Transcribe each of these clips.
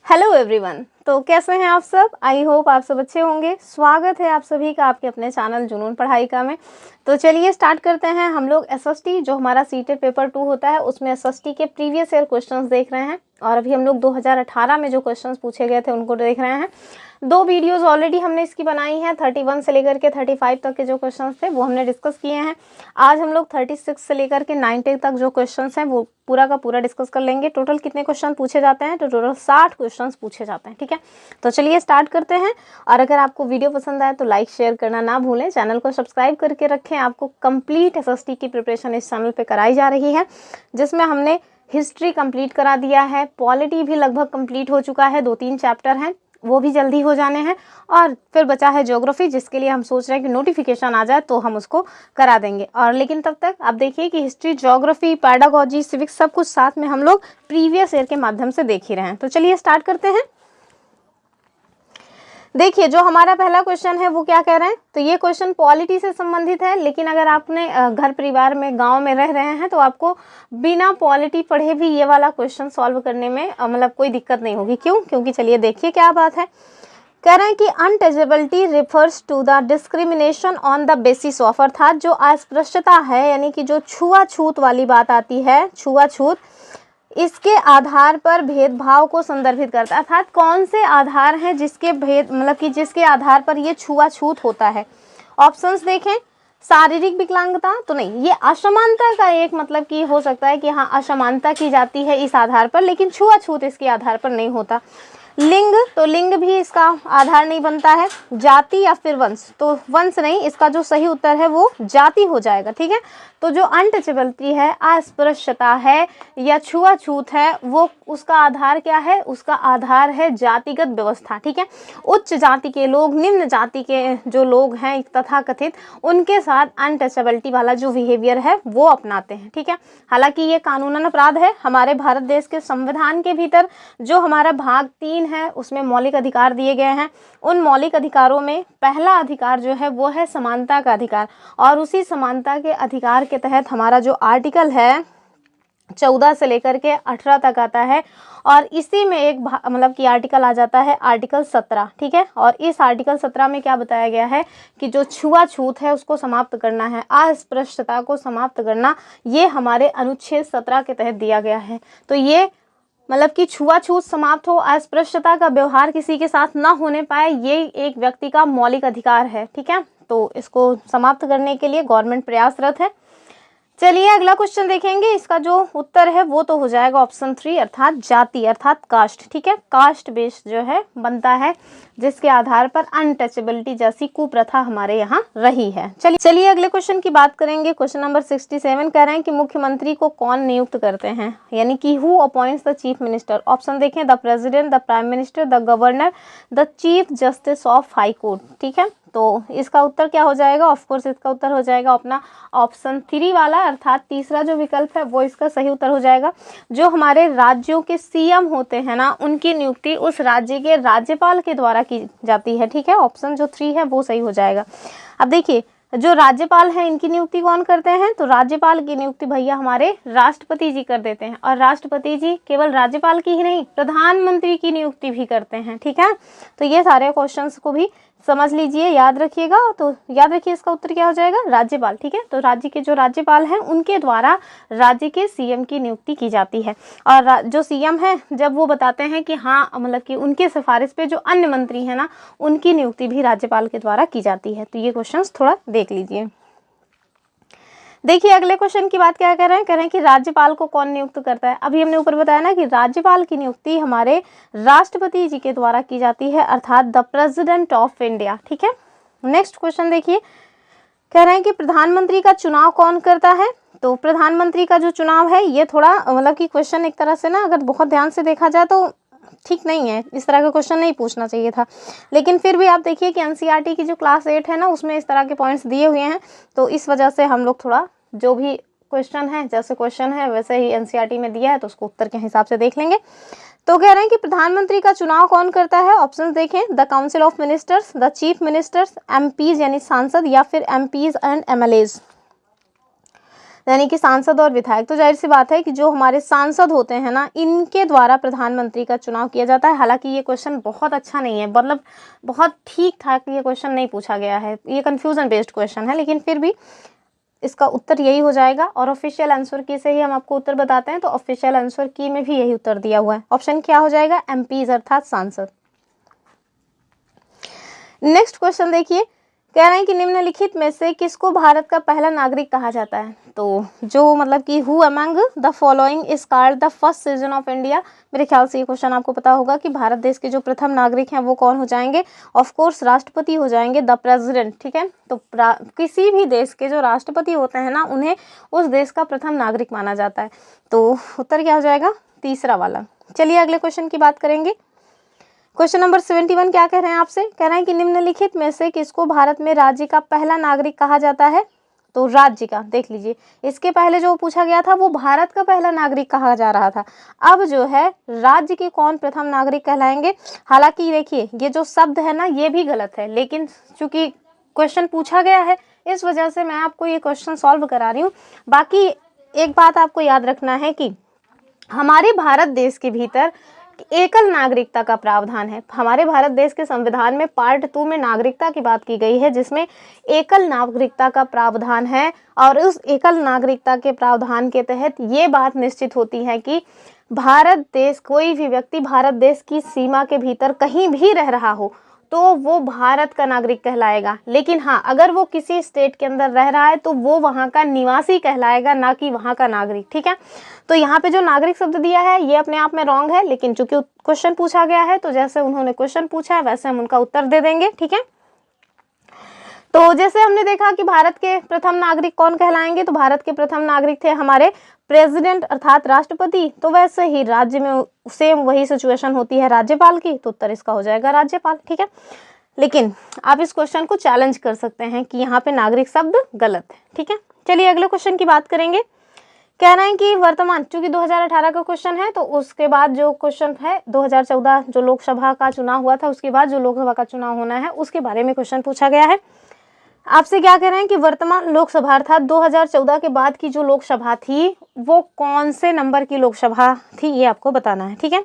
Hello everyone. तो कैसे हैं आप सब? आई होप आप सब अच्छे होंगे। स्वागत है आप सभी का आपके अपने चैनल जुनून पढ़ाई का में। तो चलिए स्टार्ट करते हैं। हम लोग एसएसटी जो हमारा सीटेट पेपर 2 होता है उसमें एसएसटी के प्रीवियस ईयर क्वेश्चंस देख रहे हैं और अभी हम लोग 2018 में जो क्वेश्चंस पूछे गए थे उनको देख रहे हैं। 2 वीडियोस ऑलरेडी हमने इसकी बनाई हैं। 31 से लेकर के 35 तक के जो क्वेश्चंस थे वो हमने डिस्कस किए हैं। आज हम लोग 36 से लेकर के 90 तक जो क्वेश्चंस हैं वो पूरा का पूरा डिस्कस कर लेंगे। टोटल कितने क्वेश्चन पूछे जाते हैं? तो टोटल 60 क्वेश्चंस पूछे जाते हैं। ठीक है, तो चलिए स्टार्ट करते हैं। और अगर आपको वीडियो पसंद आए तो लाइक शेयर करना ना भूलें। चैनल को सब्सक्राइब करके रखें। आपको कंप्लीट एसएसटी की प्रिपरेशन इस चैनल पे कराई जा रही है, जिसमें हमने हिस्ट्री कंप्लीट करा दिया है, पॉलिटी भी लगभग कंप्लीट हो चुका है, 2-3 चैप्टर हैं वो भी जल्दी हो जाने हैं, और फिर बचा है ज्योग्राफी, जिसके लिए हम सोच रहे हैं कि नोटिफिकेशन आ जाए तो हम उसको करा देंगे। और लेकिन तब तक आप देखिए कि हिस्ट्री, ज्योग्राफी, पैडागोजी, सिविक्स सब कुछ साथ में हम लोग प्रीवियस ईयर के माध्यम से देख ही रहे हैं। तो चलिए स्टार्ट करते हैं। देखिए जो हमारा पहला क्वेश्चन है वो क्या कह रहे हैं, तो ये क्वेश्चन पॉलिटी से संबंधित है, लेकिन अगर आपने घर परिवार में गांव में रह रहे हैं तो आपको बिना पॉलिटी पढ़े भी ये वाला क्वेश्चन सॉल्व करने में मतलब कोई दिक्कत नहीं होगी। क्यों? क्योंकि चलिए देखिए क्या बात है। कह रहे हैं कि untouchability refers to the discrimination on the basis of, अर्थात जो अस्पृश्यता है यानी कि जो छुआछूत वाली बात आती है, छुआछूत, इसके आधार पर भेदभाव को संदर्भित करता है। अर्थात कौन से आधार हैं जिसके भेद मतलब कि जिसके आधार पर ये छुआछूत होता है। ऑप्शंस देखें। शारीरिक विकलांगता तो नहीं, ये असमानता का एक मतलब कि हो सकता है कि हाँ असमानता की जाती है इस आधार पर, लेकिन छुआछूत इसके आधार पर नहीं होता। लिंग, तो लिंग भी इसका आधार नहीं बनता है। जाति या फिर वंश, तो वंश नहीं, इसका जो सही उत्तर है वो जाति हो जाएगा। ठीक है, तो जो अनटचेबिलिटी है, अस्पृश्यता है या छुआछूत है, वो उसका आधार क्या है? उसका आधार है जातिगत व्यवस्था। ठीक है, उच्च जाति के लोग निम्न जाति के जो लोग हैं तथाकथित, उनके साथ अनटचेबिलिटी वाला जो बिहेवियर है वो अपनाते हैं। ठीक है, हालांकि ये कानूनन अपराध है। हमारे भारत देश के संविधान के भीतर जो हमारा भाग 3 है उसमें मौलिक अधिकार दिए गए हैं। उन मौलिक अधिकारों में पहला अधिकार जो है वो है समानता का अधिकार, और उसी समानता के अधिकार के तहत हमारा जो आर्टिकल है 14 से लेकर के 18 तक आता है, और इसी में एक मतलब कि आर्टिकल आ जाता है आर्टिकल 17। ठीक है, और इस आर्टिकल 17 में क्या बताया गया है कि जो छुआछूत है उसको समाप्त करना है, अस्पृश्यता को समाप्त करना, ये हमारे अनुच्छेद 17 के तहत दिया गया है। तो ये मतलब कि छुआछूत समाप्त हो, अस्पृश्यता का व्यवहार किसी के साथ ना होने पाए, ये एक व्यक्ति का मौलिक अधिकार है। ठीक है, तो इसको समाप्त करने के लिए गवर्नमेंट प्रयासरत है। चलिए अगला क्वेश्चन देखेंगे। इसका जो उत्तर है वो तो हो जाएगा ऑप्शन 3, अर्थात जाति अर्थात कास्ट। ठीक है, कास्ट बेस्ड जो है बनता है, जिसके आधार पर अनटचेबिलिटी जैसी कुप्रथा हमारे यहाँ रही है। चलिए अगले क्वेश्चन की बात करेंगे। क्वेश्चन नंबर 67 कह रहे हैं कि मुख्यमंत्री को कौन नियुक्त करते हैं, यानी कि who appoints the chief minister. Option देखें, the president, the prime minister, the governor, the chief justice of high court. ठीक है, तो इसका उत्तर क्या हो जाएगा? ऑफकोर्स इसका उत्तर हो जाएगा अपना ऑप्शन 3 वाला, अर्थात तीसरा जो विकल्प है वो इसका सही उत्तर हो जाएगा। जो हमारे राज्यों के सीएम होते हैं ना, उनकी नियुक्ति उस राज्य के राज्यपाल के द्वारा की जाती है। ठीक है, ऑप्शन जो 3 है वो सही हो जाएगा। अब देखिए जो राज्यपाल हैं इनकी नियुक्ति कौन करते हैं, तो राज्यपाल की नियुक्ति भैया हमारे राष्ट्रपति जी कर देते हैं, और राष्ट्रपति जी केवल राज्यपाल की ही नहीं प्रधानमंत्री की नियुक्ति भी करते हैं। ठीक है, तो ये सारे क्वेश्चंस को भी समझ लीजिए, याद रखिएगा। तो याद रखिए इसका उत्तर क्या हो जाएगा? राज्यपाल। ठीक है, तो राज्य के जो राज्यपाल हैं उनके द्वारा राज्य के सीएम की नियुक्ति की जाती है, और जो सीएम है जब वो बताते हैं कि हाँ मतलब कि उनके सिफारिश पे जो अन्य मंत्री हैं ना, उनकी नियुक्ति भी राज्यपाल के द्वारा की जाती है। तो ये क्वेश्चंस थोड़ा देख लीजिए। देखिए अगले क्वेश्चन की बात क्या कह रहे हैं, कह रहे हैं कि राज्यपाल को कौन नियुक्त करता है। अभी हमने ऊपर बताया ना कि राज्यपाल की नियुक्ति हमारे राष्ट्रपति जी के द्वारा की जाती है, अर्थात द प्रेसिडेंट ऑफ इंडिया। ठीक है, नेक्स्ट क्वेश्चन देखिए। कह रहे हैं कि प्रधानमंत्री का चुनाव कौन करता है। तो प्रधानमंत्री का जो चुनाव है ये थोड़ा मतलब कि क्वेश्चन एक तरह से ना अगर बहुत ध्यान से देखा जाए तो ठीक नहीं है, इस तरह का क्वेश्चन नहीं पूछना चाहिए था, लेकिन फिर भी आप देखिए कि एनसीईआरटी की जो क्लास 8 है ना उसमें इस तरह के पॉइंट्स दिए हुए हैं, तो इस वजह से हम लोग थोड़ा जो भी क्वेश्चन है जैसे क्वेश्चन है वैसे ही एनसीईआरटी में दिया है तो उसको उत्तर के हिसाब से देख लेंगे। तो कह रहे हैं कि प्रधानमंत्री का चुनाव कौन करता है। ऑप्शन देखें, the council of ministers, the chief ministers, MPs यानी सांसद, या फिर एमपीज एंड एमएलएज। यानी कि सांसद और विधायक। तो जाहिर सी बात है कि जो हमारे सांसद होते हैं ना, इनके द्वारा प्रधानमंत्री का चुनाव किया जाता है। हालांकि ये क्वेश्चन बहुत अच्छा नहीं है, मतलब बहुत ठीक ठाक ये क्वेश्चन नहीं पूछा गया है, ये कंफ्यूजन बेस्ड क्वेश्चन है, लेकिन फिर भी इसका उत्तर यही हो जाएगा। और ऑफिशियल आंसर की से ही हम आपको उत्तर बताते हैं, तो ऑफिशियल आंसर की में भी यही उत्तर दिया हुआ है। ऑप्शन क्या हो जाएगा? एमपीज अर्थात सांसद। नेक्स्ट क्वेश्चन देखिए, कह रहे हैं कि निम्नलिखित में से किसको भारत का पहला नागरिक कहा जाता है? तो जो मतलब कि who among the following is called the first citizen of India. मेरे ख्याल से ये क्वेश्चन आपको पता होगा कि भारत देश के जो प्रथम नागरिक हैं वो कौन हो जाएंगे? ऑफ कोर्स राष्ट्रपति हो जाएंगे, द प्रेसिडेंट। ठीक है, तो किसी भी देश के जो राष्ट्रपति होते हैं ना, उन्हें उस देश का प्रथम नागरिक माना जाता है। तो उत्तर क्या हो जाएगा? तीसरा वाला। चलिए अगले क्वेश्चन की बात करेंगे। क्वेश्चन नंबर 71 क्या कह रहे हैं आपसे? कह रहे हैं कि निम्नलिखित में से किसको भारत में राज्य का पहला नागरिक कहा जाता है? तो राज्य का देख लीजिए, इसके पहले जो पूछा गया था वो भारत का पहला नागरिक कहा जा रहा था। अब जो है राज्य के कौन प्रथम नागरिक कहलाएंगे? हालांकि देखिए ये जो शब्द है ना, ये भी गलत है, लेकिन चूंकि क्वेश्चन पूछा गया है इस वजह से मैं आपको ये क्वेश्चन सॉल्व करा रही हूँ। बाकी एक बात आपको याद रखना है कि हमारे भारत देश के भीतर एकल नागरिकता का प्रावधान है। हमारे भारत देश के संविधान में पार्ट 2 में नागरिकता की बात की गई है, जिसमें एकल नागरिकता का प्रावधान है। और उस एकल नागरिकता के प्रावधान के तहत ये बात निश्चित होती है कि भारत देश, कोई भी व्यक्ति भारत देश की सीमा के भीतर कहीं भी रह रहा हो तो वो भारत का नागरिक कहलाएगा। लेकिन हाँ, अगर वो किसी स्टेट के अंदर रह रहा है तो वो वहाँ का निवासी कहलाएगा, ना कि वहाँ का नागरिक। ठीक है, तो यहाँ पे जो नागरिक शब्द दिया है ये अपने आप में रॉन्ग है, लेकिन चूंकि क्वेश्चन पूछा गया है तो जैसे उन्होंने क्वेश्चन पूछा है वैसे हम उनका उत्तर दे देंगे। ठीक है, तो जैसे हमने देखा कि भारत के प्रथम नागरिक कौन कहलाएंगे, तो भारत के प्रथम नागरिक थे हमारे प्रेसिडेंट अर्थात राष्ट्रपति। तो वैसे ही राज्य में सेम वही सिचुएशन होती है राज्यपाल की, तो उत्तर इसका हो जाएगा राज्यपाल। ठीक है, लेकिन आप इस क्वेश्चन को चैलेंज कर सकते हैं कि यहाँ पे नागरिक शब्द गलत है। ठीक है, चलिए अगले क्वेश्चन की बात करेंगे। कह रहे हैं कि वर्तमान, चूंकि 2018 का क्वेश्चन है तो उसके बाद जो क्वेश्चन है 2014 जो लोकसभा का चुनाव हुआ था, उसके बाद जो लोकसभा का चुनाव होना है उसके बारे में क्वेश्चन पूछा गया है। आपसे क्या कह रहे हैं कि वर्तमान लोकसभा अर्थात 2014 के बाद की जो लोकसभा थी वो कौन से नंबर की लोकसभा थी, ये आपको बताना है। ठीक है,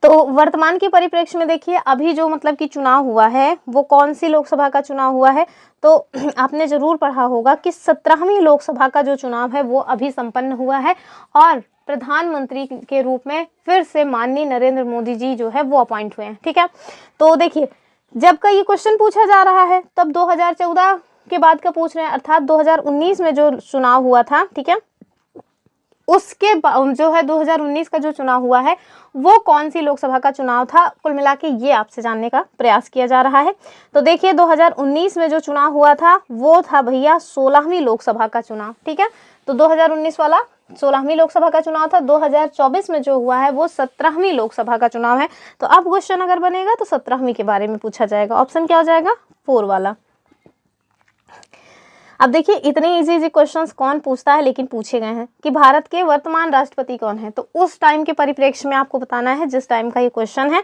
तो वर्तमान के परिप्रेक्ष्य में देखिए अभी जो मतलब कि चुनाव हुआ है वो कौन सी लोकसभा का चुनाव हुआ है, तो आपने जरूर पढ़ा होगा कि 17वीं लोकसभा का जो चुनाव है वो अभी संपन्न हुआ है और प्रधानमंत्री के रूप में फिर से माननीय नरेंद्र मोदी जी जो है वो अपॉइंट हुए हैं। ठीक है, तो देखिए जब का ये क्वेश्चन पूछा जा रहा है तब 2014 के बाद का पूछ रहे हैं, अर्थात 2019 में जो चुनाव हुआ था। ठीक है, उसके जो है 2019 का जो चुनाव हुआ है वो कौन सी लोकसभा का चुनाव था, कुल मिला के ये आपसे जानने का प्रयास किया जा रहा है। तो देखिए 2019 में जो चुनाव हुआ था वो था भैया 16वीं लोकसभा का चुनाव। ठीक है, तो 2019 वाला 16वीं लोकसभा का चुनाव था। 2024 में जो हुआ है वो 17वीं लोकसभा का चुनाव है। तो अब क्वेश्चन अगर बनेगा तो 17वीं के बारे में पूछा जाएगा। ऑप्शन क्या हो जाएगा? 4 वाला। अब देखिए इतने इजी क्वेश्चंस कौन पूछता है, लेकिन पूछे गए हैं कि भारत के वर्तमान राष्ट्रपति कौन है, तो उस टाइम के परिप्रेक्ष्य में आपको बताना है जिस टाइम का ये क्वेश्चन है।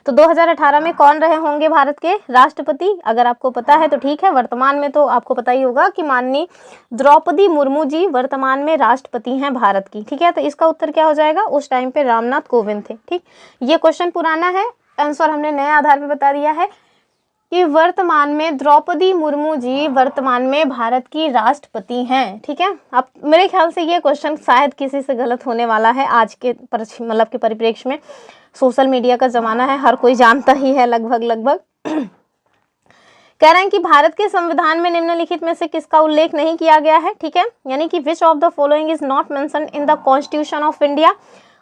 तो 2018 में कौन रहे होंगे भारत के राष्ट्रपति? अगर आपको पता है तो ठीक है, वर्तमान में तो आपको पता ही होगा कि माननीय द्रौपदी मुर्मू जी वर्तमान में राष्ट्रपति हैं भारत की। ठीक है, तो इसका उत्तर क्या हो जाएगा? उस टाइम पे रामनाथ कोविंद थे। ठीक, ये क्वेश्चन पुराना है, आंसर हमने नए आधार पर बता दिया है कि वर्तमान में द्रौपदी मुर्मू जी वर्तमान में भारत की राष्ट्रपति हैं। ठीक है, अब मेरे ख्याल से ये क्वेश्चन शायद किसी से गलत होने वाला है आज के मतलब के परिप्रेक्ष्य में। सोशल मीडिया का जमाना है, हर कोई जानता ही है लगभग। कह रहे हैं कि भारत के संविधान में निम्नलिखित में से किसका उल्लेख नहीं किया गया है। ठीक है, यानी कि which of the following is not mentioned in the constitution of India.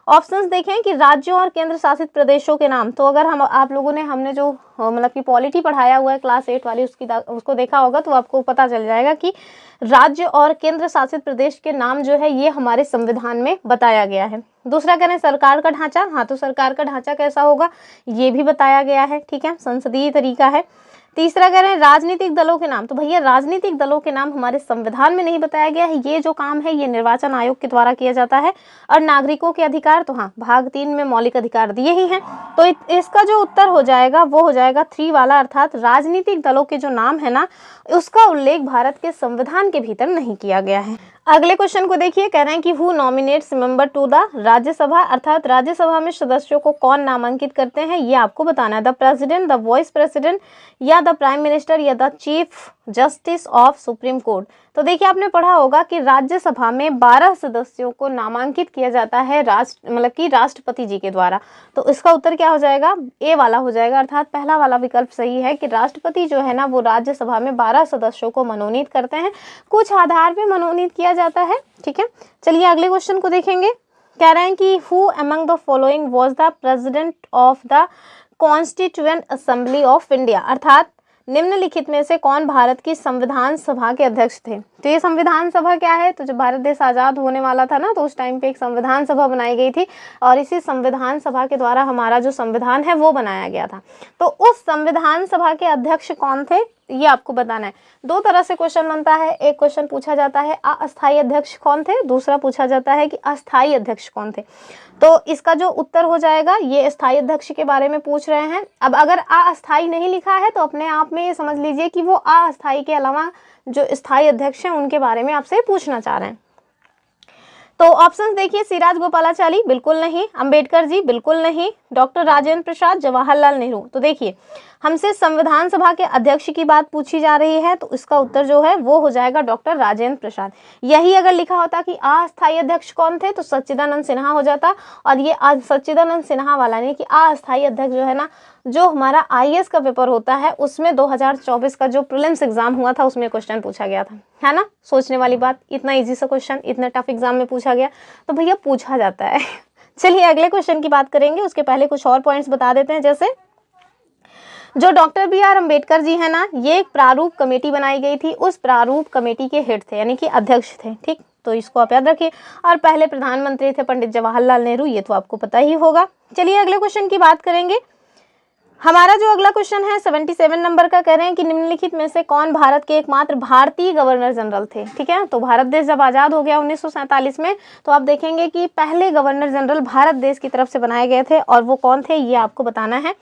Options देखें कि राज्यों और केंद्र शासित प्रदेशों के नाम। तो अगर आप लोगों ने हमने जो मतलब कि पॉलिटी पढ़ाया हुआ है क्लास 8 वाली उसको देखा होगा तो आपको पता चल जाएगा कि राज्य और केंद्र शासित प्रदेश के नाम जो है ये हमारे संविधान में बताया गया है। दूसरा करें सरकार का ढांचा। हाँ, तो सरकार का ढांचा कैसा होगा ये भी बताया गया है। ठीक है, संसदीय तरीका है। तीसरा कह रहे हैं राजनीतिक दलों के नाम। तो भैया राजनीतिक दलों के नाम हमारे संविधान में नहीं बताया गया है, ये जो काम है ये निर्वाचन आयोग के द्वारा किया जाता है। और नागरिकों के अधिकार, तो हाँ भाग 3 में मौलिक अधिकार दिए ही हैं। तो इसका जो उत्तर हो जाएगा वो हो जाएगा 3 वाला, अर्थात राजनीतिक दलों के जो नाम है ना उसका उल्लेख भारत के संविधान के भीतर नहीं किया गया है। अगले क्वेश्चन को देखिए, कह रहे हैं कि who nominates member to the Rajya Sabha, अर्थात राज्यसभा में सदस्यों को कौन नामांकित करते हैं, ये आपको बताना है। The president, the vice president, या द प्राइम मिनिस्टर, या the chief justice of supreme court. तो देखिए आपने पढ़ा होगा कि राज्यसभा में 12 सदस्यों को नामांकित किया जाता है राष्ट्रपति जी के द्वारा। तो इसका उत्तर क्या हो जाएगा, ए वाला हो जाएगा, अर्थात पहला वाला विकल्प सही है कि राष्ट्रपति जो है ना वो राज्यसभा में 12 सदस्यों को मनोनीत करते हैं, कुछ आधार पे मनोनीत किया जाता है। ठीक है, चलिए अगले क्वेश्चन को देखेंगे। कह रहे हैं कि who among the following was the president of the constituent assembly of India, अर्थात निम्नलिखित में से कौन भारत की संविधान सभा के अध्यक्ष थे। तो ये संविधान सभा क्या है, तो जब भारत देश आज़ाद होने वाला था ना, तो उस टाइम पे एक संविधान सभा बनाई गई थी और इसी संविधान सभा के द्वारा हमारा जो संविधान है वो बनाया गया था। तो उस संविधान सभा के अध्यक्ष कौन थे, ये आपको बताना है। दो तरह से क्वेश्चन बनता है, एक क्वेश्चन पूछा जाता है अस्थायी अध्यक्ष कौन थे, दूसरा पूछा जाता है कि अस्थायी अध्यक्ष कौन थे। तो इसका जो उत्तर हो जाएगा, ये स्थायी अध्यक्ष के बारे में पूछ रहे हैं। अब अगर अस्थायी नहीं लिखा है तो अपने आप में ये समझ लीजिए कि वो अस्थायी के अलावा जो स्थायी अध्यक्ष हैं उनके बारे में आपसे पूछना चाह रहे हैं। तो ऑप्शंस देखिए, सिराज गोपालाचारी बिल्कुल नहीं, अंबेडकर जी बिल्कुल नहीं, डॉक्टर राजेंद्र प्रसाद, जवाहरलाल नेहरू। तो देखिए हमसे संविधान सभा के अध्यक्ष की बात पूछी जा रही है, तो इसका उत्तर जो है वो हो जाएगा डॉक्टर राजेंद्र प्रसाद। यही अगर लिखा होता कि अस्थायी अध्यक्ष कौन थे तो सच्चिदानंद सिन्हा हो जाता, और ये आज सच्चिदानंद सिन्हा वाला नहीं कि अस्थायी अध्यक्ष जो है ना, जो हमारा IAS का पेपर होता है उसमें 2024 का जो प्रीलिम्स एग्जाम हुआ था उसमें क्वेश्चन पूछा गया था, है ना। सोचने वाली बात, इतना इजी सा क्वेश्चन इतना टफ एग्जाम में पूछा गया तो भैया पूछा जाता है। चलिए अगले क्वेश्चन की बात करेंगे, उसके पहले कुछ और पॉइंट्स बता देते हैं। जैसे जो डॉक्टर BR अम्बेडकर जी है ना, ये एक प्रारूप कमेटी बनाई गई थी, उस प्रारूप कमेटी के हेड थे, यानी कि अध्यक्ष थे। ठीक, तो इसको आप याद रखिए। और पहले प्रधानमंत्री थे पंडित जवाहरलाल नेहरू, ये तो आपको पता ही होगा। चलिए अगले क्वेश्चन की बात करेंगे। हमारा जो अगला क्वेश्चन है 77 नंबर का, कह रहे हैं कि निम्नलिखित में से कौन भारत के एकमात्र भारतीय गवर्नर जनरल थे। ठीक है, तो भारत देश जब आज़ाद हो गया 1947 में, तो आप देखेंगे कि पहले गवर्नर जनरल भारत देश की तरफ से बनाए गए थे, और वो कौन थे ये आपको बताना है।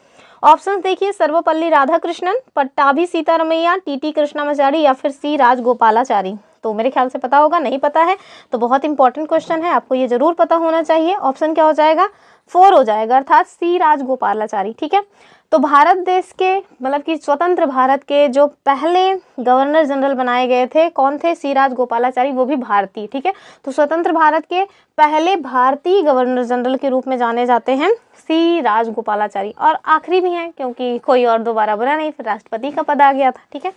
ऑप्शंस देखिए, सर्वपल्ली राधाकृष्णन, पट्टाभी सीतारमैया, TT कृष्णामाचारी, या फिर C राजगोपालाचारी। तो मेरे ख्याल से पता होगा, नहीं पता है तो बहुत इंपॉर्टेंट क्वेश्चन है, आपको ये जरूर पता होना चाहिए। ऑप्शन क्या हो जाएगा, 4 हो जाएगा, अर्थात C राजगोपालाचारी। ठीक है, तो भारत देश के मतलब कि स्वतंत्र भारत के जो पहले गवर्नर जनरल बनाए गए थे कौन थे, C राजगोपालाचारी, वो भी भारतीय। ठीक है, तो स्वतंत्र भारत के पहले भारतीय गवर्नर जनरल के रूप में जाने जाते हैं C राजगोपालाचारी, और आखिरी भी हैं क्योंकि कोई और दोबारा बना नहीं, फिर राष्ट्रपति का पद आ गया था। ठीक है,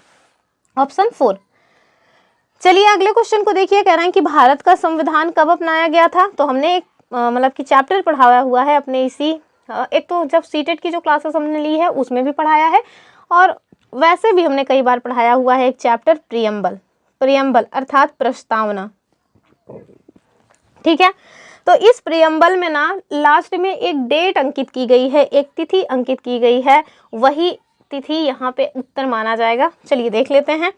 ऑप्शन 4। चलिए अगले क्वेश्चन को देखिए, कह रहे हैं कि भारत का संविधान कब अपनाया गया था। तो हमने एक मतलब कि चैप्टर पढ़ाया हुआ है अपने इसी एक तो जब सीटेट की जो क्लासेस हमने ली है उसमें भी पढ़ाया है, और वैसे भी हमने कई बार पढ़ाया हुआ है एक चैप्टर प्रियम्बल अर्थात प्रस्तावना। ठीक है, तो इस प्रियम्बल में ना लास्ट में एक डेट अंकित की गई है, एक तिथि अंकित की गई है, वही तिथि यहाँ पे उत्तर माना जाएगा। चलिए देख लेते हैं।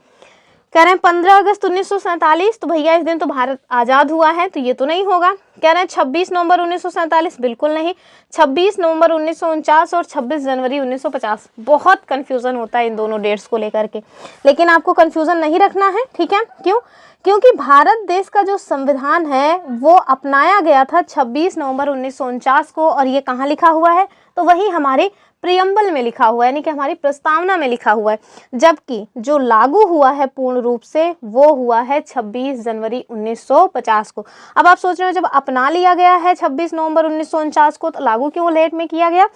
कह रहे हैं 15 अगस्त 1947, तो भैया इस दिन तो भारत आज़ाद हुआ है, तो ये तो नहीं होगा। कह रहे हैं 26 नवंबर 1947, बिल्कुल नहीं। 26 नवंबर 1949 और 26 जनवरी 1950। बहुत कन्फ्यूज़न होता है इन दोनों डेट्स को लेकर के, लेकिन आपको कन्फ्यूज़न नहीं रखना है। ठीक है, क्यों? क्योंकि भारत देश का जो संविधान है वो अपनाया गया था 26 नवंबर 1949 को, और ये कहाँ लिखा हुआ है, तो वही हमारे प्रियम्बल में लिखा हुआ है, यानी कि हमारी प्रस्तावना में लिखा हुआ है। जबकि जो लागू हुआ है पूर्ण रूप से वो हुआ है 26 जनवरी 1950 को। अब आप सोच रहे हो जब अपना लिया गया है 26 नवंबर 1949 को, तो लागू क्यों लेट में किया गया।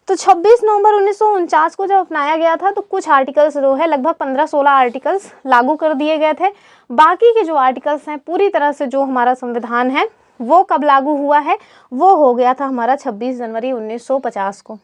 तो 26 नवंबर 1949 को जब अपनाया गया था तो कुछ आर्टिकल्स जो है लगभग 15-16 आर्टिकल्स लागू कर दिए गए थे। बाकी के जो आर्टिकल्स हैं पूरी तरह से जो हमारा संविधान है वो कब लागू हुआ है, वो हो गया था हमारा 26 जनवरी 1950 को।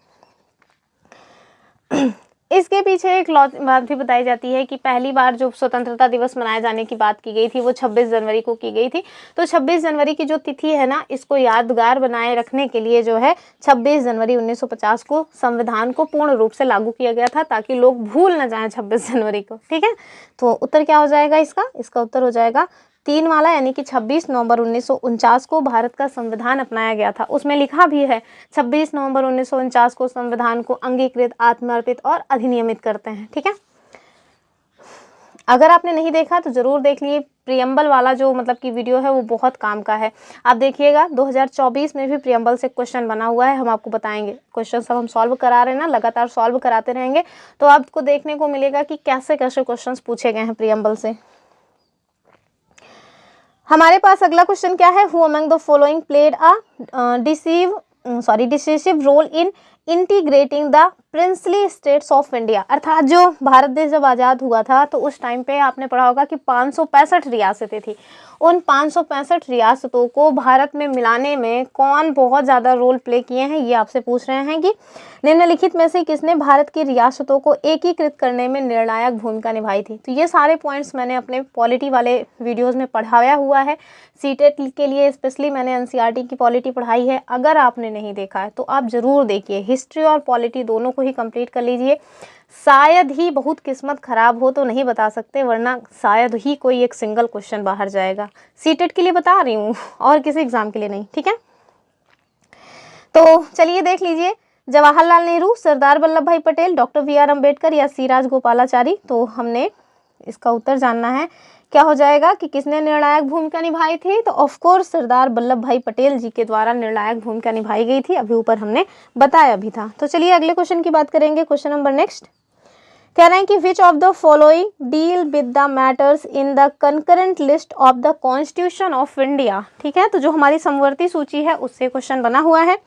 इसके पीछे एक बात भी बताई जाती है कि पहली बार जो स्वतंत्रता दिवस मनाए जाने की बात की गई थी वो 26 जनवरी को की गई थी। तो 26 जनवरी की जो तिथि है ना, इसको यादगार बनाए रखने के लिए जो है 26 जनवरी 1950 को संविधान को पूर्ण रूप से लागू किया गया था, ताकि लोग भूल न जाएं 26 जनवरी को। ठीक है, तो उत्तर क्या हो जाएगा इसका उत्तर हो जाएगा 3 वाला, यानी कि 26 नवंबर 1949 को भारत का संविधान अपनाया गया था। उसमें लिखा भी है 26 नवंबर 1949 को संविधान को अंगीकृत, आत्मार्पित और अधिनियमित करते हैं। ठीक है, अगर आपने नहीं देखा तो जरूर देख लिए प्रियम्बल वाला जो मतलब कि वीडियो है वो बहुत काम का है। आप देखिएगा 2024 में भी प्रियम्बल से क्वेश्चन बना हुआ है, हम आपको बताएंगे। क्वेश्चन सब हम सॉल्व करा रहे हैं ना, लगातार सॉल्व कराते रहेंगे तो आपको देखने को मिलेगा कि कैसे कैसे क्वेश्चन पूछे गए हैं प्रियम्बल से। हमारे पास अगला क्वेश्चन क्या है, who among the following played a decisive role in integrating the princely states of India. अर्थात जो भारत देश जब आज़ाद हुआ था तो उस टाइम पे आपने पढ़ा होगा कि 565 रियासतें थी। उन 565 रियासतों को भारत में मिलाने में कौन बहुत ज़्यादा रोल प्ले किए हैं, ये आपसे पूछ रहे हैं कि निम्नलिखित में से किसने भारत की रियासतों को एकीकृत करने में निर्णायक भूमिका निभाई थी। तो ये सारे पॉइंट्स मैंने अपने पॉलिटी वाले वीडियोज़ में पढ़ाया हुआ है। सीटेट के लिए स्पेशली मैंने एनसीईआरटी की पॉलिटी पढ़ाई है। अगर आपने नहीं देखा है तो आप ज़रूर देखिए, हिस्ट्री और पॉलिटी दोनों को ही कंप्लीट कर लीजिए। शायद ही बहुत किस्मत खराब हो तो नहीं बता सकते, वरना शायद ही कोई एक सिंगल क्वेश्चन बाहर जाएगा। सीटेट के लिए बता रही हूँ और किसी एग्जाम के लिए नहीं, ठीक है। तो चलिए देख लीजिए, जवाहरलाल नेहरू, सरदार वल्लभ भाई पटेल, डॉक्टर वी.आर. अम्बेडकर या सी राजगोपालाचारी। तो हमने इसका उत्तर जानना है, क्या हो जाएगा कि किसने निर्णायक भूमिका निभाई थी। तो ऑफ कोर्स सरदार वल्लभ भाई पटेल जी के द्वारा निर्णायक भूमिका निभाई गई थी, अभी ऊपर हमने बताया भी था। तो चलिए अगले क्वेश्चन की बात करेंगे। क्वेश्चन नंबर नेक्स्ट कह रहे हैं कि which of the following deal with the matters in the concurrent list of the constitution of India. ठीक है, तो जो हमारी समवर्ती सूची है उससे क्वेश्चन बना हुआ है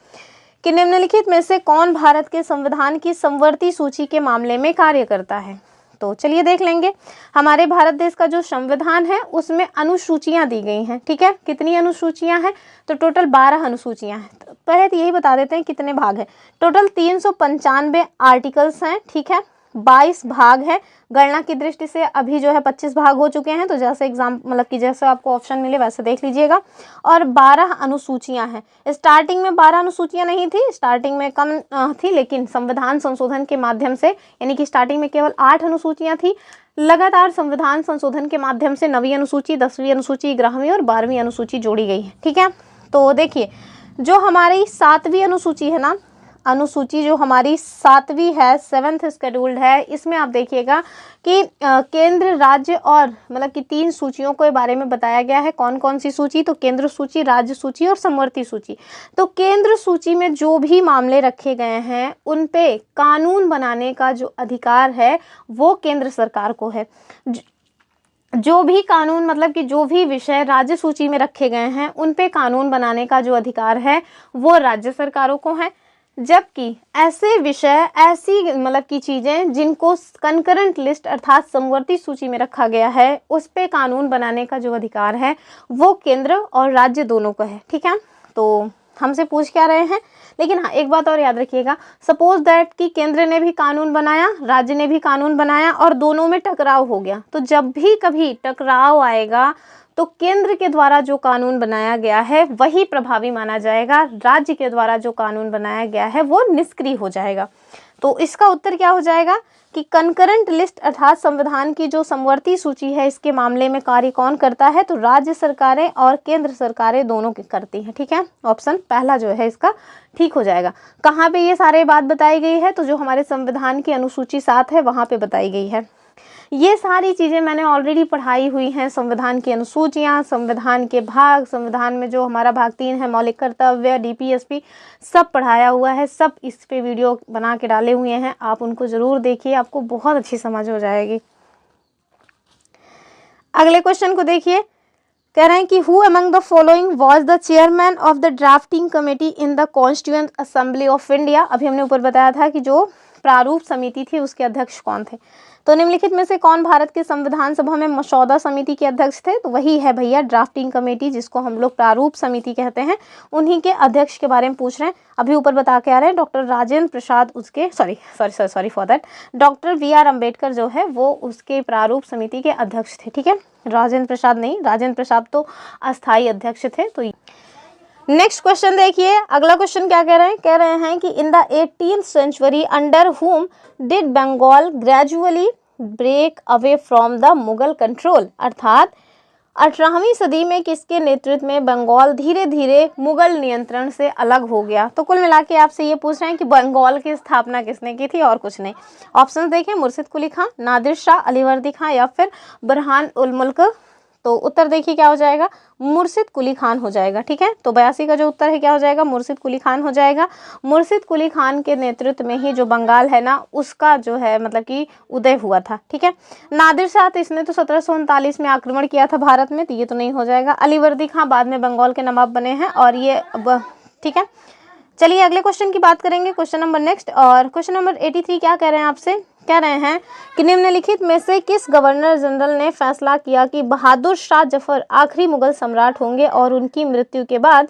कि निम्नलिखित में से कौन भारत के संविधान की समवर्ती सूची के मामले में कार्य करता है। तो चलिए देख लेंगे, हमारे भारत देश का जो संविधान है उसमें अनुसूचियां दी गई हैं। ठीक है, कितनी अनुसूचियां हैं, तो टोटल 12 अनुसूचियां हैं। तो पहले तो यही बता देते हैं कितने भाग हैं। टोटल 395 आर्टिकल्स हैं। ठीक है, 22 भाग है। गणना की दृष्टि से अभी जो है 25 भाग हो चुके हैं, तो जैसे एग्जाम मतलब कि जैसे आपको ऑप्शन मिले वैसे देख लीजिएगा। और 12 अनुसूचियां हैं। स्टार्टिंग में 12 अनुसूचियां नहीं थी, स्टार्टिंग में कम थी, लेकिन संविधान संशोधन के माध्यम से, यानी कि स्टार्टिंग में केवल 8 अनुसूचियां थी। लगातार संविधान संशोधन के माध्यम से 9वीं अनुसूची, 10वीं अनुसूची, 11वीं और 12वीं अनुसूची जोड़ी गई है। ठीक है, तो देखिए जो हमारी 7वीं अनुसूची है ना, अनुसूची जो हमारी 7वीं है, 7th शेड्यूल्ड है, इसमें आप देखिएगा कि केंद्र, राज्य और मतलब कि 3 सूचियों के बारे में बताया गया है। कौन कौन सी सूची, तो केंद्र सूची, राज्य सूची और समवर्ती सूची। तो केंद्र सूची में जो भी मामले रखे गए हैं उन पे कानून बनाने का जो अधिकार है वो केंद्र सरकार को है। जो भी कानून मतलब कि जो भी विषय राज्य सूची में रखे गए हैं उन पे कानून बनाने का जो अधिकार है वो राज्य सरकारों को है। जबकि ऐसे विषय, ऐसी मतलब की चीज़ें जिनको कंकरेंट लिस्ट अर्थात समवर्ती सूची में रखा गया है उस पे कानून बनाने का जो अधिकार है वो केंद्र और राज्य दोनों को है। ठीक है, तो हमसे पूछ क्या रहे हैं, लेकिन हाँ एक बात और याद रखिएगा, सपोज दैट कि केंद्र ने भी कानून बनाया, राज्य ने भी कानून बनाया और दोनों में टकराव हो गया, तो जब भी कभी टकराव आएगा तो केंद्र के द्वारा जो कानून बनाया गया है वही प्रभावी माना जाएगा, राज्य के द्वारा जो कानून बनाया गया है वो निष्क्रिय हो जाएगा। तो इसका उत्तर क्या हो जाएगा कि कंकरेंट लिस्ट अर्थात संविधान की जो समवर्ती सूची है इसके मामले में कार्य कौन करता है, तो राज्य सरकारें और केंद्र सरकारें दोनों की करती हैं। ठीक है, ऑप्शन पहला जो है इसका ठीक हो जाएगा। कहाँ पे ये सारे बात बताई गई है, तो जो हमारे संविधान की अनुसूची 7 है वहाँ पे बताई गई है। ये सारी चीज़ें मैंने ऑलरेडी पढ़ाई हुई हैं, संविधान की अनुसूचियाँ, संविधान के भाग, संविधान में जो हमारा भाग 3 है मौलिक कर्तव्य, डीपीएसपी, सब पढ़ाया हुआ है, सब इस पे वीडियो बना के डाले हुए हैं, आप उनको ज़रूर देखिए, आपको बहुत अच्छी समझ हो जाएगी। अगले क्वेश्चन को देखिए, कह रहे हैं कि who among the following was the chairman of the drafting committee in the constituent assembly of India. अभी हमने ऊपर बताया था कि जो प्रारूप समिति थी उसके अध्यक्ष कौन थे। तो निम्नलिखित में से कौन भारत के संविधान सभा में मसौदा समिति के अध्यक्ष थे, तो वही है भैया ड्राफ्टिंग कमेटी, जिसको हम लोग प्रारूप समिति कहते हैं, उन्हीं के अध्यक्ष के बारे में पूछ रहे हैं। अभी ऊपर बता के आ रहे हैं डॉक्टर राजेंद्र प्रसाद, उसके sorry for that, doctor VR. Ambedkar जो है वो उसके प्रारूप समिति के अध्यक्ष थे। ठीक है, राजेंद्र प्रसाद नहीं, राजेंद्र प्रसाद तो अस्थायी अध्यक्ष थे। तो नेक्स्ट क्वेश्चन देखिए, अगला क्वेश्चन क्या कह रहे हैं कि in the 18th century under whom did Bengal gradually break away from the Mughal control. अर्थात 18वीं सदी में किसके नेतृत्व में बंगाल धीरे धीरे मुगल नियंत्रण से अलग हो गया। तो कुल मिला के आपसे ये पूछ रहे हैं कि बंगाल की स्थापना किसने की थी और कुछ नहीं। ऑप्शन देखें, मुर्शिद कुली खां, नादिर शाह, अली वर्दी खां या फिर बुरहान उल मुल्क तो उत्तर देखिए क्या हो जाएगा, मुर्शिद कुली खान हो जाएगा। ठीक है, तो 82 का जो उत्तर है क्या हो जाएगा, मुर्शिद कुली खान हो जाएगा। मुर्शिद कुली खान के नेतृत्व में ही जो बंगाल है ना उसका जो है मतलब कि उदय हुआ था। ठीक है, नादिर शाह तो इसने तो 1739 में आक्रमण किया था भारत में, तो ये तो नहीं हो जाएगा। अलीवर्दी खां बाद में बंगाल के नवाब बने हैं और ये अब ठीक है। चलिए अगले क्वेश्चन की बात करेंगे, क्वेश्चन नंबर नेक्स्ट। और क्वेश्चन नंबर 83 क्या कह रहे हैं आपसे, कह रहे हैं कि निम्नलिखित में से किस गवर्नर जनरल ने फैसला किया कि बहादुर शाह जफर आखिरी मुगल सम्राट होंगे और उनकी मृत्यु के बाद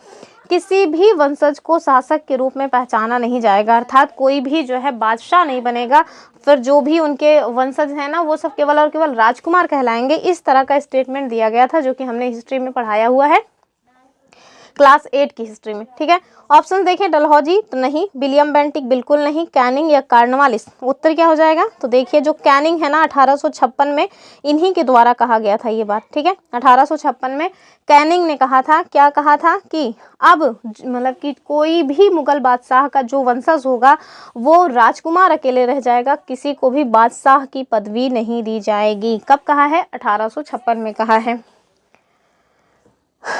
किसी भी वंशज को शासक के रूप में पहचाना नहीं जाएगा, अर्थात कोई भी जो है बादशाह नहीं बनेगा, फिर जो भी उनके वंशज हैं ना वो सब केवल और केवल राजकुमार कहलाएंगे। इस तरह का स्टेटमेंट दिया गया था जो कि हमने हिस्ट्री में पढ़ाया हुआ है, क्लास 8 की हिस्ट्री में। ठीक है, ऑप्शन देखें, डलहौजी तो नहीं, विलियम बेंटिक बिल्कुल नहीं, कैनिंग या कार्नवालिस। उत्तर क्या हो जाएगा, तो देखिए जो कैनिंग है ना 1856 में इन्हीं के द्वारा कहा गया था ये बात। ठीक है, 1856 में कैनिंग ने कहा था, क्या कहा था कि अब मतलब कि कोई भी मुगल बादशाह का जो वंशज होगा वो राजकुमार अकेले रह जाएगा, किसी को भी बादशाह की पदवी नहीं दी जाएगी। कब कहा है, 1856 में कहा है।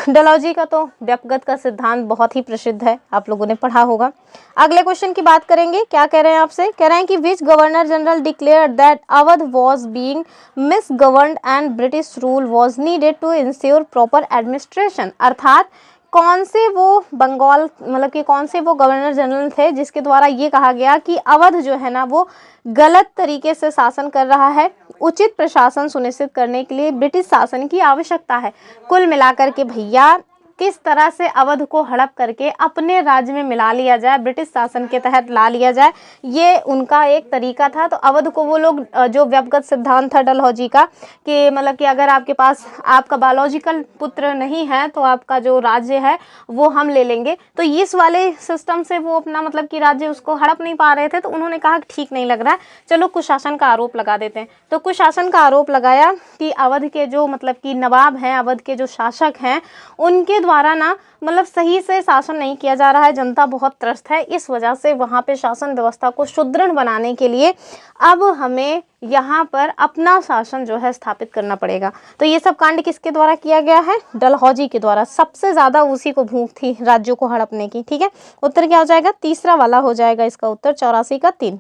डलहौजी का तो व्यक्तिगत का सिद्धांत बहुत ही प्रसिद्ध है, आप लोगों ने पढ़ा होगा। अगले क्वेश्चन की बात करेंगे, क्या कह रहे हैं आपसे, कह रहे हैं कि which governor general declare that Awadh was being misgoverned and British rule was needed to ensure proper administration, अर्थात कौन से वो बंगाल मतलब कि कौन से वो गवर्नर जनरल थे जिसके द्वारा ये कहा गया कि अवध जो है ना वो गलत तरीके से शासन कर रहा है, उचित प्रशासन सुनिश्चित करने के लिए ब्रिटिश शासन की आवश्यकता है। कुल मिलाकर के भैया किस तरह से अवध को हड़प करके अपने राज्य में मिला लिया जाए, ब्रिटिश शासन के तहत ला लिया जाए, ये उनका एक तरीका था। तो अवध को वो लोग जो व्यक्तिगत सिद्धांत था डलहौजी का कि मतलब कि अगर आपके पास आपका बायोलॉजिकल पुत्र नहीं है तो आपका जो राज्य है वो हम ले लेंगे, तो इस वाले सिस्टम से वो अपना मतलब कि राज्य उसको हड़प नहीं पा रहे थे। तो उन्होंने कहा ठीक नहीं लग रहा है, चलो कुशासन का आरोप लगा देते हैं। तो कुशासन का आरोप लगाया कि अवध के जो मतलब कि नवाब हैं, अवध के जो शासक हैं, उनके द्वारा ना मतलब सही से शासन नहीं किया जा रहा है, जनता बहुत त्रस्त है, इस वजह से वहाँ पे शासन व्यवस्था को सुदृढ़ बनाने के लिए अब हमें यहाँ पर अपना शासन जो है स्थापित करना पड़ेगा। तो ये सब कांड किसके द्वारा किया गया है, डलहौजी के द्वारा। सबसे ज़्यादा उसी को भूख थी राज्यों को हड़पने की। ठीक है, उत्तर क्या हो जाएगा, तीसरा वाला हो जाएगा इसका उत्तर, 84 का 3।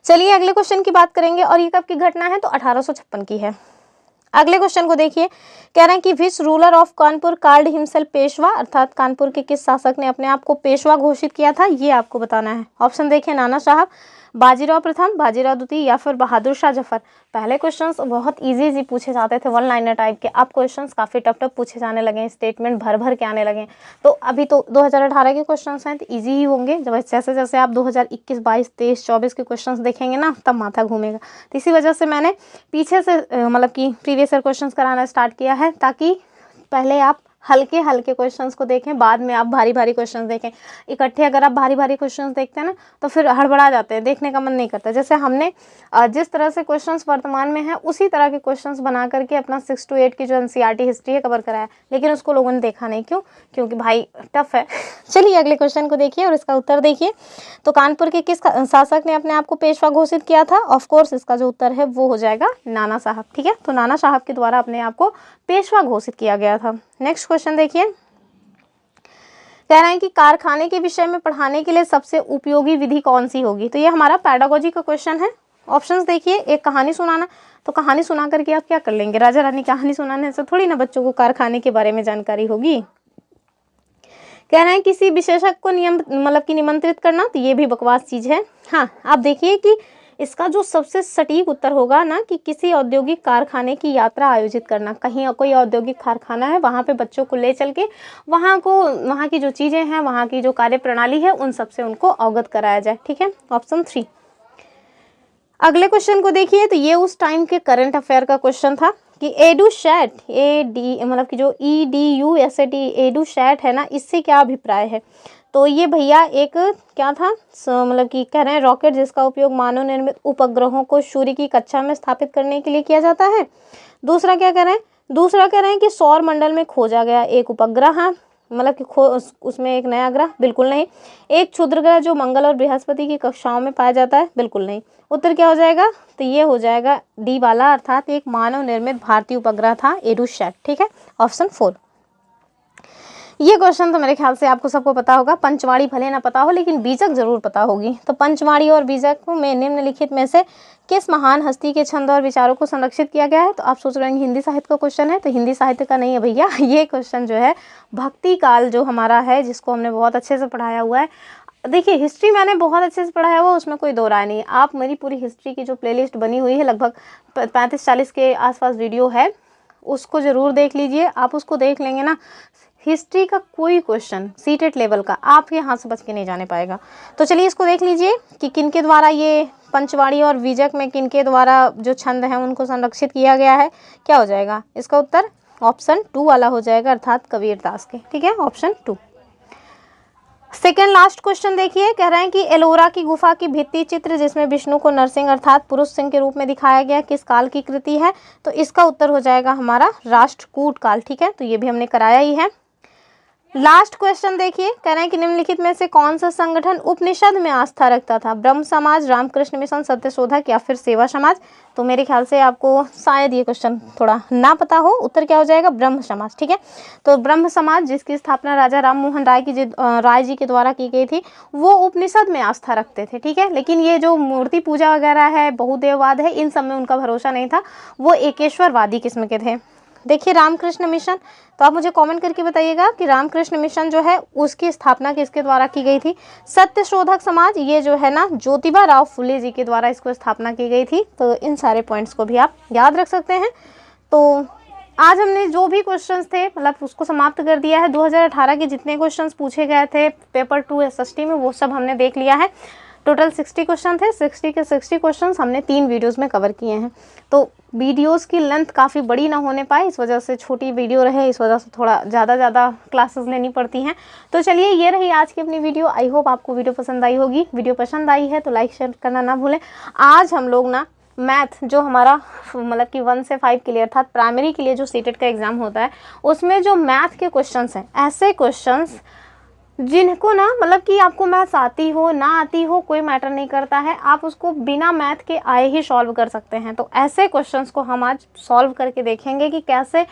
चलिए अगले क्वेश्चन की बात करेंगे, और ये कब की घटना है, तो 1856 की है। अगले क्वेश्चन को देखिए, कह रहे हैं कि which ruler of Kanpur called himself Peshwa, अर्थात कानपुर के किस शासक ने अपने आप को पेशवा घोषित किया था, ये आपको बताना है। ऑप्शन देखिए, नाना साहब, बाजीराव प्रथम, बाजीराव द्वितीय या फिर बहादुर शाह जफर। पहले क्वेश्चंस बहुत इजी पूछे जाते थे, वन लाइनर टाइप के, अब क्वेश्चंस काफ़ी टफ पूछे जाने लगे, स्टेटमेंट भर भर के आने लगे। तो अभी तो 2018 के क्वेश्चंस हैं तो इजी ही होंगे, जब जैसे जैसे आप 2021, 22, 23, 24 के क्वेश्चंस देखेंगे ना तब माथा घूमेगा। तो इसी वजह से मैंने पीछे से मतलब कि प्रीवियस ईयर क्वेश्चंस कराना स्टार्ट किया है, ताकि पहले आप हल्के हल्के क्वेश्चंस को देखें, बाद में आप भारी भारी क्वेश्चंस देखें। इकट्ठे अगर आप भारी भारी क्वेश्चंस देखते हैं ना तो फिर हड़बड़ा जाते हैं, देखने का मन नहीं करता। जैसे हमने जिस तरह से क्वेश्चंस वर्तमान में है उसी तरह के क्वेश्चंस बना करके अपना 6 to 8 की जो एनसीईआरटी हिस्ट्री है कवर कराया, लेकिन उसको लोगों ने देखा नहीं। क्यों? क्योंकि भाई टफ है। चलिए अगले क्वेश्चन को देखिए और इसका उत्तर देखिए। तो कानपुर के किस शासक ने अपने आप को पेशवा घोषित किया था? ऑफकोर्स इसका जो उत्तर है वो हो जाएगा नाना साहब। ठीक है, तो नाना साहब के द्वारा अपने आप को पेशवा घोषित किया गया था। नेक्स्ट क्वेश्चन देखिए, कह रहे हैं कि कारखाने के विषय में पढ़ाने के लिए सबसे उपयोगी विधि कौन सी होगी? तो ये हमारा पैडागोजी का क्वेश्चन है। ऑप्शंस देखिए, एक कहानी सुनाना, तो कहानी सुना करके आप क्या कर लेंगे? राजा रानी कहानी सुनाने से थोड़ी ना बच्चों को कारखाने के बारे में जानकारी होगी। कह रहे हैं किसी विशेषज्ञ को निमंत्रित करना, तो ये भी बकवास चीज है। हाँ, आप देखिए कि इसका जो सबसे सटीक उत्तर होगा ना कि किसी औद्योगिक कारखाने की यात्रा आयोजित करना। कहीं कोई औद्योगिक कारखाना है, वहाँ पे बच्चों को ले चल के वहाँ की जो चीज़ें हैं, वहाँ की जो कार्य प्रणाली है, उन सब से उनको अवगत कराया जाए। ठीक है, ऑप्शन 3। अगले क्वेश्चन को देखिए, तो ये उस टाइम के करंट अफेयर का क्वेश्चन था कि एडुसैट, मतलब कि जो EDUSAT एडुसैट है ना, इससे क्या अभिप्राय है? तो ये भैया एक क्या था, मतलब कि कह रहे हैं रॉकेट जिसका उपयोग मानव निर्मित उपग्रहों को सूर्य की कक्षा में स्थापित करने के लिए किया जाता है। दूसरा क्या कह रहे हैं? दूसरा कह रहे हैं कि सौर मंडल में खोजा गया एक उपग्रह है। मतलब कि उसमें एक नया ग्रह, बिल्कुल नहीं। एक क्षुद्र ग्रह जो मंगल और बृहस्पति की कक्षाओं में पाया जाता है, बिल्कुल नहीं। उत्तर क्या हो जाएगा? तो ये हो जाएगा डी वाला, अर्थात एक मानव निर्मित भारतीय उपग्रह था एडुसैट। ठीक है, ऑप्शन 4। ये क्वेश्चन तो मेरे ख्याल से आपको सबको पता होगा। पंचवाड़ी भले ना पता हो लेकिन बीजक जरूर पता होगी। तो पंचवाड़ी और बीजक में निम्नलिखित में से किस महान हस्ती के छंद और विचारों को संरक्षित किया गया है? तो आप सोच रहे हैं हिंदी साहित्य का क्वेश्चन है, तो हिंदी साहित्य का नहीं है भैया। ये क्वेश्चन जो है भक्ति काल जो हमारा है, जिसको हमने बहुत अच्छे से पढ़ाया हुआ है। देखिए हिस्ट्री मैंने बहुत अच्छे से पढ़ाया हुआ, उसमें कोई दो राय नहीं। आप मेरी पूरी हिस्ट्री की जो प्लेलिस्ट बनी हुई है, लगभग 35-40 के आसपास वीडियो है, उसको ज़रूर देख लीजिए। आप उसको देख लेंगे ना, हिस्ट्री का कोई क्वेश्चन सीटेट लेवल का आपके हाथ से बच के नहीं जाने पाएगा। तो चलिए इसको देख लीजिए कि किनके द्वारा ये पंचवाड़ी और बीजक में किनके द्वारा जो छंद हैं उनको संरक्षित किया गया है। क्या हो जाएगा इसका उत्तर? ऑप्शन 2 वाला हो जाएगा, अर्थात कबीरदास के। ठीक है, ऑप्शन 2। सेकेंड लास्ट क्वेश्चन देखिए, कह रहे हैं कि एलोरा की गुफा की भित्ति चित्र जिसमें विष्णु को नरसिंह अर्थात पुरुष सिंह के रूप में दिखाया गया, किस काल की कृति है? तो इसका उत्तर हो जाएगा हमारा राष्ट्रकूट काल। ठीक है, तो ये भी हमने कराया ही है। लास्ट क्वेश्चन देखिए, कह रहे हैं कि निम्नलिखित में से कौन सा संगठन उपनिषद में आस्था रखता था? ब्रह्म समाज, रामकृष्ण मिशन, सत्यशोधक या फिर सेवा समाज? तो मेरे ख्याल से आपको शायद ये क्वेश्चन थोड़ा ना पता हो। उत्तर क्या हो जाएगा? ब्रह्म समाज। ठीक है, तो ब्रह्म समाज जिसकी स्थापना राजा राम मोहन राय जी के द्वारा की गई थी, वो उपनिषद में आस्था रखते थे। ठीक है, लेकिन ये जो मूर्ति पूजा वगैरह है, बहुदेववाद है, इन सब में उनका भरोसा नहीं था। वो एकेश्वरवादी किस्म के थे। देखिए रामकृष्ण मिशन, तो आप मुझे कमेंट करके बताइएगा कि रामकृष्ण मिशन जो है उसकी स्थापना किसके द्वारा की गई थी? सत्यशोधक समाज, ये जो है ना ज्योतिबा राव फुले जी के द्वारा इसको स्थापना की गई थी। तो इन सारे पॉइंट्स को भी आप याद रख सकते हैं। तो आज हमने जो भी क्वेश्चंस थे मतलब उसको समाप्त कर दिया है। 2018 के जितने क्वेश्चंस पूछे गए थे पेपर 2 SST में, वो सब हमने देख लिया है। टोटल 60 क्वेश्चन थे। 60 के 60 क्वेश्चंस हमने 3 वीडियोस में कवर किए हैं। तो वीडियोस की लेंथ काफ़ी बड़ी ना होने पाए, इस वजह से छोटी वीडियो रहे, इस वजह से थोड़ा ज़्यादा क्लासेस लेनी पड़ती हैं। तो चलिए ये रही आज की अपनी वीडियो। आई होप आपको वीडियो पसंद आई होगी। वीडियो पसंद आई है तो लाइक शेयर करना ना भूलें। आज हम लोग ना मैथ जो हमारा मतलब कि 1 से 5 के लिए अर्थात प्राइमरी के लिए जो सीटेट का एग्ज़ाम होता है, उसमें जो मैथ के क्वेश्चंस हैं, ऐसे क्वेश्चंस जिनको ना मतलब कि आपको मैथ्स आती हो ना आती हो कोई मैटर नहीं करता है, आप उसको बिना मैथ के आए ही सॉल्व कर सकते हैं। तो ऐसे क्वेश्चंस को हम आज सॉल्व करके देखेंगे कि कैसे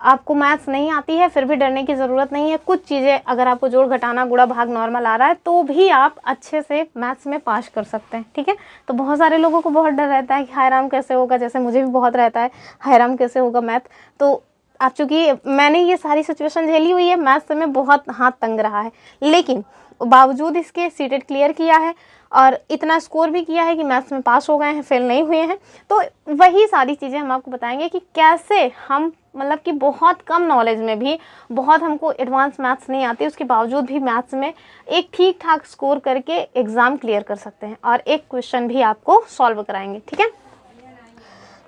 आपको मैथ्स नहीं आती है फिर भी डरने की ज़रूरत नहीं है। कुछ चीज़ें अगर आपको जोड़ घटाना गुणा भाग नॉर्मल आ रहा है तो भी आप अच्छे से मैथ्स में पास कर सकते हैं। ठीक है, तो बहुत सारे लोगों को बहुत डर रहता है कि हाय राम कैसे होगा, जैसे मुझे भी बहुत रहता है हाय राम कैसे होगा मैथ। तो आप चूँकि मैंने ये सारी सिचुएशन झेली हुई है, मैथ्स में बहुत हाथ तंग रहा है, लेकिन बावजूद इसके सीटेट क्लियर किया है और इतना स्कोर भी किया है कि मैथ्स में पास हो गए हैं, फेल नहीं हुए हैं। तो वही सारी चीज़ें हम आपको बताएंगे कि कैसे हम मतलब कि बहुत कम नॉलेज में भी, बहुत हमको एडवांस मैथ्स नहीं आती, उसके बावजूद भी मैथ्स में एक ठीक ठाक स्कोर करके एग्ज़ाम क्लियर कर सकते हैं और एक क्वेश्चन भी आपको सॉल्व कराएंगे। ठीक है,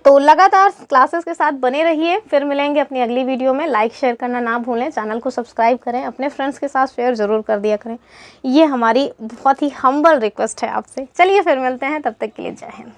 तो लगातार क्लासेस के साथ बने रहिए। फिर मिलेंगे अपनी अगली वीडियो में। लाइक शेयर करना ना भूलें, चैनल को सब्सक्राइब करें, अपने फ्रेंड्स के साथ शेयर ज़रूर कर दिया करें। ये हमारी बहुत ही हम्बल रिक्वेस्ट है आपसे। चलिए फिर मिलते हैं, तब तक के लिए जय हिंद।